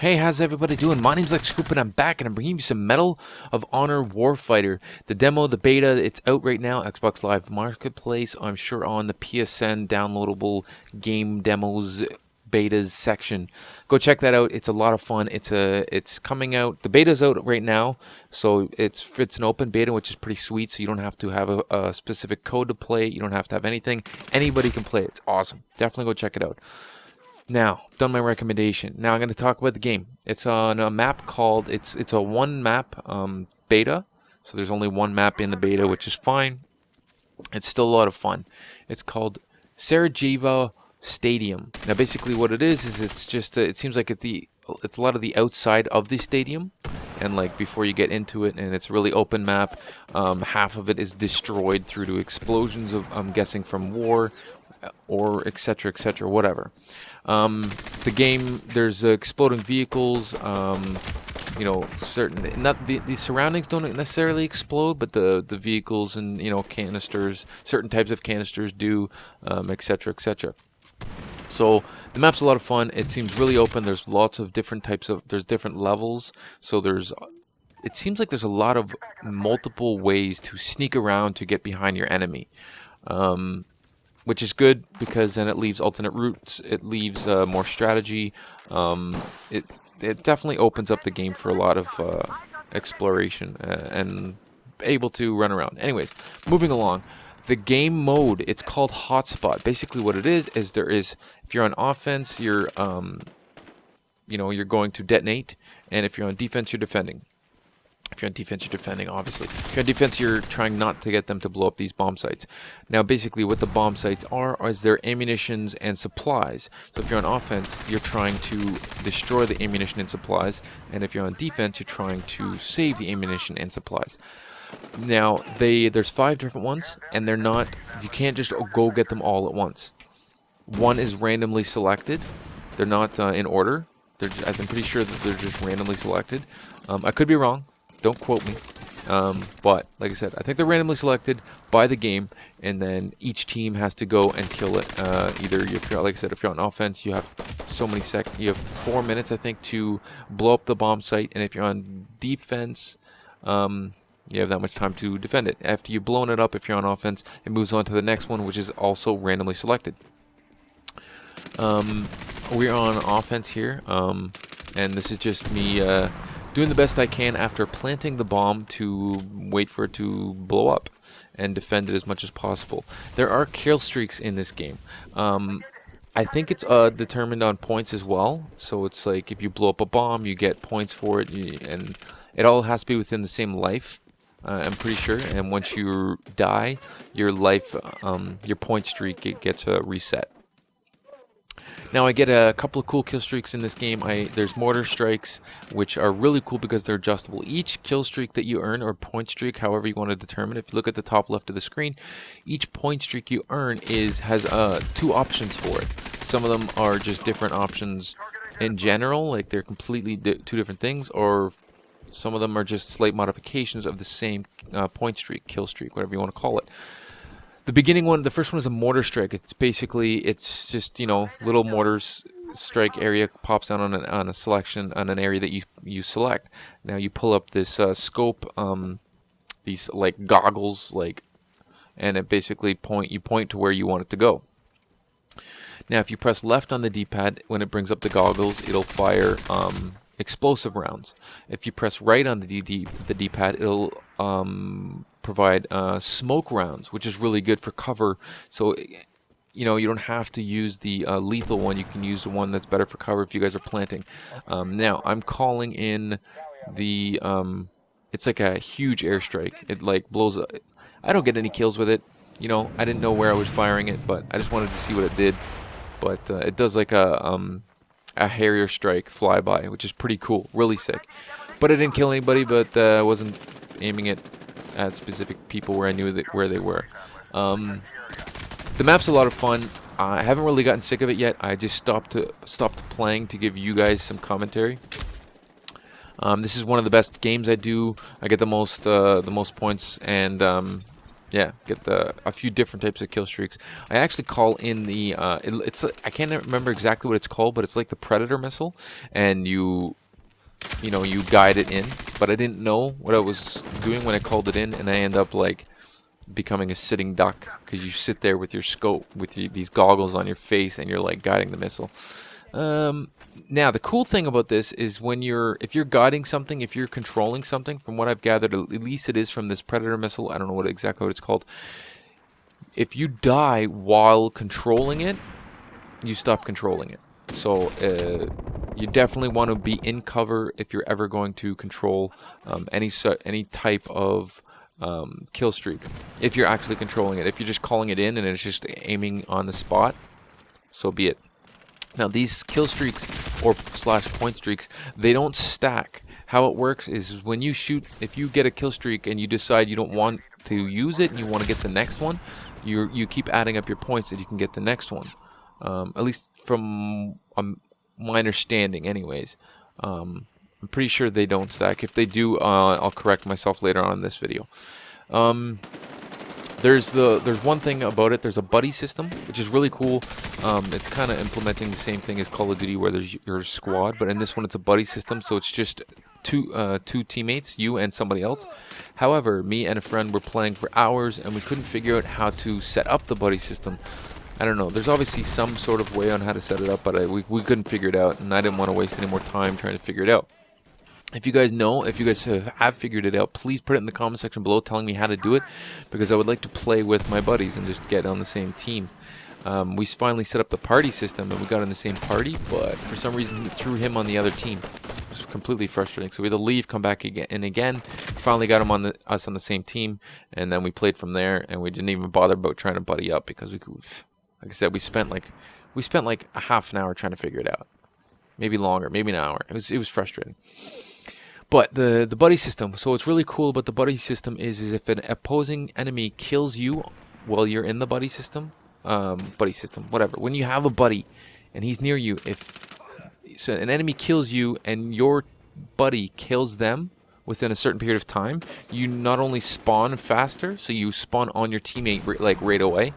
Hey, how's everybody doing? My name's Lex Scoop and I'm back and I'm bringing you some Medal of Honor Warfighter. The demo, the beta, it's out right now. Xbox Live Marketplace, I'm sure on the PSN downloadable game demos betas section. Go check that out. It's a lot of fun. It's coming out. The beta's out right now, so it's an open beta, which is pretty sweet. So you don't have to have a specific code to play. You don't have to have anything. Anybody can play it. It's awesome. Definitely go check it out. Now, done my recommendation. Now I'm going to talk about the game. It's on a map called, it's a one map beta. So there's only one map in the beta, which is fine. It's still a lot of fun. It's called Sarajevo Stadium. Now basically what it is it's just, it seems like it's a lot of the outside of the stadium. And like before you get into it, and it's a really open map. Half of it is destroyed through to explosions of, I'm guessing, from war, or etc, whatever. The game, there's exploding vehicles. You know, certain, not the surroundings don't necessarily explode, but the vehicles and, you know, canisters, certain types of canisters do, etc. So the map's a lot of fun. It seems really open. There's lots of different types of, there's different levels. So it seems like there's a lot of multiple ways to sneak around to get behind your enemy. Which is good because then it leaves alternate routes. It leaves more strategy. It definitely opens up the game for a lot of exploration and able to run around. Anyways, moving along. The game mode, it's called Hotspot. Basically what it is if you're on offense, you're you know, you're going to detonate, and if you're on defense, you're defending. If you're on defense, you're defending, obviously. If you're on defense, you're trying not to get them to blow up these bomb sites. Now, basically, what the bomb sites are is their ammunitions and supplies. So if you're on offense, you're trying to destroy the ammunition and supplies. And if you're on defense, you're trying to save the ammunition and supplies. Now, there's 5 different ones, and they're not, you can't just go get them all at once. One is randomly selected. They're not in order. I'm pretty sure that they're just randomly selected. I could be wrong. Don't quote me, but like I said, I think they're randomly selected by the game, and then each team has to go and kill it. Either if you're, like I said, if you're on offense, you have you have 4 minutes, I think, to blow up the bomb site, and if you're on defense, you have that much time to defend it. After you've blown it up, if you're on offense, it moves on to the next one, which is also randomly selected. We're on offense here, and this is just me doing the best I can after planting the bomb to wait for it to blow up and defend it as much as possible. There are kill streaks in this game. I think it's determined on points as well. So it's like if you blow up a bomb, you get points for it, and it all has to be within the same life. I'm pretty sure. And once you die, your life, your point streak, it gets reset. Now I get a couple of cool kill streaks in this game. There's mortar strikes, which are really cool because they're adjustable. Each kill streak that you earn, or point streak, however you want to determine. If you look at the top left of the screen, each point streak you earn has 2 options for it. Some of them are just different options in general, like they're completely 2 different things, or some of them are just slight modifications of the same point streak, kill streak, whatever you want to call it. The beginning one, the first one is a mortar strike. It's just, you know, little mortars strike area pops down on a selection, on an area that you select. Now you pull up this scope, these like goggles, and it basically point to where you want it to go. Now if you press left on the D-pad, when it brings up the goggles, it'll fire explosive rounds. If you press right on the D-pad, it'll provide smoke rounds, which is really good for cover. So, you know, you don't have to use the lethal one. You can use the one that's better for cover if you guys are planting. Now, I'm calling in the, it's like a huge airstrike. It like blows up. I don't get any kills with it. You know, I didn't know where I was firing it, but I just wanted to see what it did. But it does like a Harrier strike flyby, which is pretty cool, really sick. But I didn't kill anybody, but I wasn't aiming it at specific people where I knew where they were. The map's a lot of fun. I haven't really gotten sick of it yet. I just stopped playing to give you guys some commentary. This is one of the best games I do. I get the most points, and Yeah, get a few different types of kill streaks. I actually call in the it's I can't remember exactly what it's called, but it's like the Predator missile, and you know, you guide it in. But I didn't know what I was doing when I called it in, and I end up like becoming a sitting duck because you sit there with your scope, with these goggles on your face, and you're like guiding the missile. Now the cool thing about this is if you're guiding something, if you're controlling something, from what I've gathered, at least it is from this Predator missile. I don't know exactly what it's called. If you die while controlling it, you stop controlling it. So you definitely want to be in cover if you're ever going to control any type of kill streak. If you're actually controlling it, if you're just calling it in and it's just aiming on the spot, so be it. Now these kill streaks or / point streaks, they don't stack. How it works is when you shoot, if you get a kill streak and you decide you don't want to use it and you want to get the next one, you keep adding up your points that you can get the next one. At least from my understanding anyways. I'm pretty sure they don't stack. If they do, I'll correct myself later on in this video. There's one thing about it. There's a buddy system, which is really cool. It's kind of implementing the same thing as Call of Duty, where there's your squad, but in this one it's a buddy system, so it's just two teammates, you and somebody else. However, me and a friend were playing for hours, and we couldn't figure out how to set up the buddy system. I don't know. There's obviously some sort of way on how to set it up, but we couldn't figure it out, and I didn't want to waste any more time trying to figure it out. If you guys know, if you guys have figured it out, please put it in the comment section below telling me how to do it, because I would like to play with my buddies and just get on the same team. We finally set up the party system and we got in the same party, but for some reason it threw him on the other team. It was completely frustrating. So we had to leave, come back again and again. Finally got him on us on the same team, and then we played from there, and we didn't even bother about trying to buddy up because we could, like I said, we spent like a half an hour trying to figure it out. Maybe longer, maybe an hour. It was frustrating. But the buddy system, so what's really cool about the buddy system is if an opposing enemy kills you while you're in the buddy system, whatever. When you have a buddy and he's near you, if so an enemy kills you and your buddy kills them within a certain period of time, you not only spawn faster, so you spawn on your teammate like right away,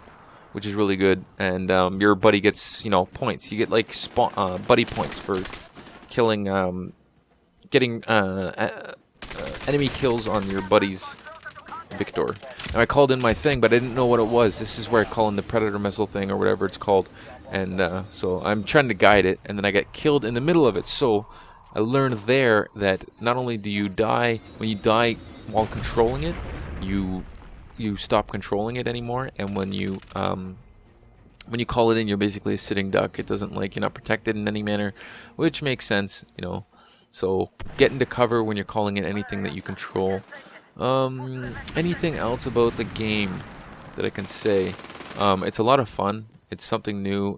which is really good, and your buddy gets, you know, points. You get like buddy points for killing. Getting enemy kills on your buddy's Victor. Now I called in my thing, but I didn't know what it was. This is where I call in the Predator missile thing or whatever it's called, and so I'm trying to guide it, and then I got killed in the middle of it. So I learned there that not only do you die when you die while controlling it, you stop controlling it anymore, and when you call it in, you're basically a sitting duck. It doesn't, like, you're not protected in any manner, which makes sense, you know. So get into cover when you're calling in anything that you control. Anything else about the game that I can say? It's a lot of fun. It's something new.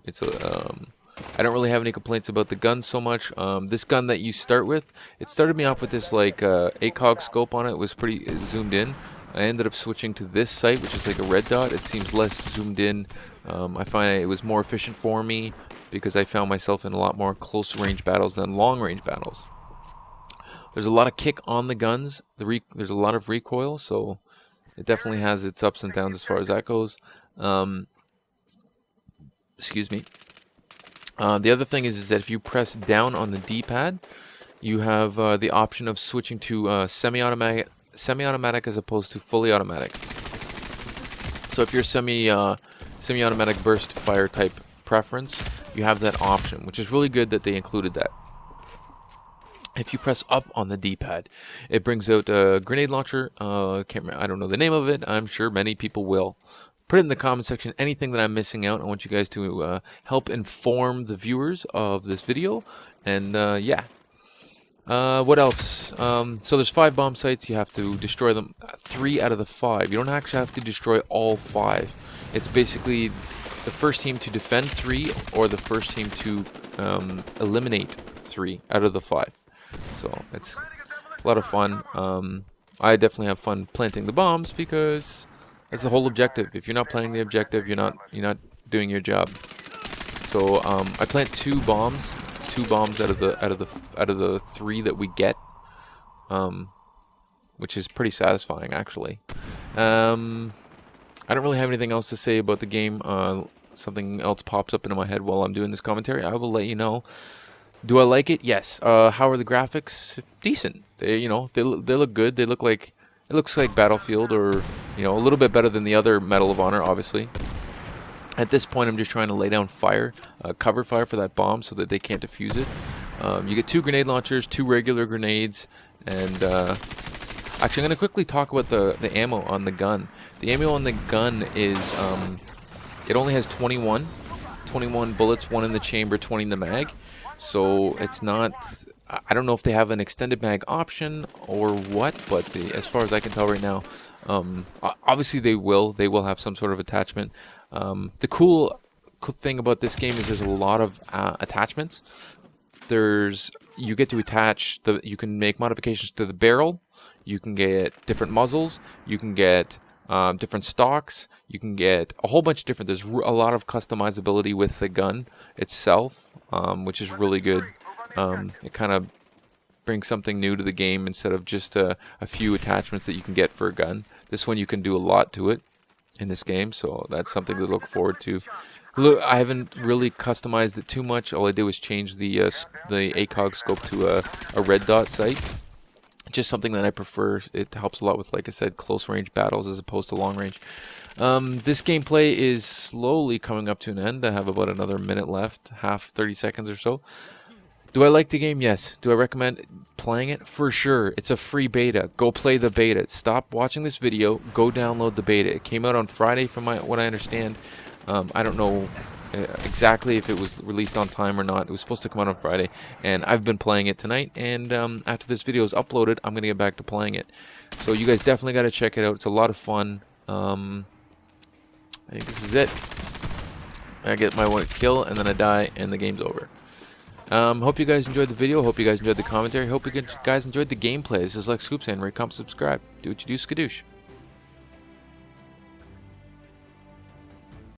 I don't really have any complaints about the gun so much. This gun that you start with, it started me off with this like ACOG scope on it. It was pretty zoomed in. I ended up switching to this sight, which is like a red dot. It seems less zoomed in. I find it was more efficient for me because I found myself in a lot more close range battles than long range battles. There's a lot of kick on the guns. There's a lot of recoil, so it definitely has its ups and downs as far as that goes. Excuse me. The other thing is that if you press down on the D-pad, you have the option of switching to semi-automatic as opposed to fully automatic. So if you're semi-automatic burst fire type preference, you have that option, which is really good that they included that. If you press up on the D-pad, it brings out a grenade launcher. I don't know the name of it. I'm sure many people will. Put it in the comment section. Anything that I'm missing out, I want you guys to help inform the viewers of this video. And yeah. What else? So there's 5 bomb sites. You have to destroy them. 3 out of the 5. You don't actually have to destroy all 5. It's basically the first team to defend 3 or the first team to eliminate 3 out of the 5. So it's a lot of fun. I definitely have fun planting the bombs because that's the whole objective. If you're not playing the objective, you're not doing your job. So I plant 2 bombs out of the 3 that we get, which is pretty satisfying actually. I don't really have anything else to say about the game. Something else pops up into my head while I'm doing this commentary. I will let you know. Do I like it? Yes. How are the graphics? Decent. They look good. They look like it looks like Battlefield, or a little bit better than the other Medal of Honor, obviously. At this point, I'm just trying to lay down fire, cover fire for that bomb so that they can't defuse it. You get 2 grenade launchers, 2 regular grenades, and actually, I'm going to quickly talk about the ammo on the gun. The ammo on the gun is, it only has 21 bullets, 1 in the chamber, 20 in the mag. So it's not, I don't know if they have an extended mag option or what, but as far as I can tell right now, obviously they will have some sort of attachment. The cool thing about this game is there's a lot of attachments. You get to attach you can make modifications to the barrel. You can get different muzzles. You can get different stocks. You can get a whole bunch of different. There's a lot of customizability with the gun itself, which is really good. It kind of brings something new to the game instead of just a few attachments that you can get for a gun. This one you can do a lot to it in this game, so that's something to look forward to. Look, I haven't really customized it too much. All I did was change the ACOG scope to a red dot sight. Just something that I prefer. It helps a lot with, like I said, close range battles as opposed to long range. This gameplay is slowly coming up to an end. I have about another minute left, 30 seconds or so. Do I like the game? Yes. Do I recommend playing it? For sure. It's a free beta. Go play the beta. Stop watching this video. Go download the beta. It came out on Friday from what I understand. I don't know exactly if it was released on time or not. It was supposed to come out on Friday, and I've been playing it tonight, and after this video is uploaded, I'm going to get back to playing it. So you guys definitely got to check it out. It's a lot of fun. I think this is it. I get my 1 kill, and then I die, and the game's over. Hope you guys enjoyed the video. Hope you guys enjoyed the commentary. Hope you guys enjoyed the gameplay. This is Lex Scoop saying, rate, comment, subscribe. Do what you do, skadoosh.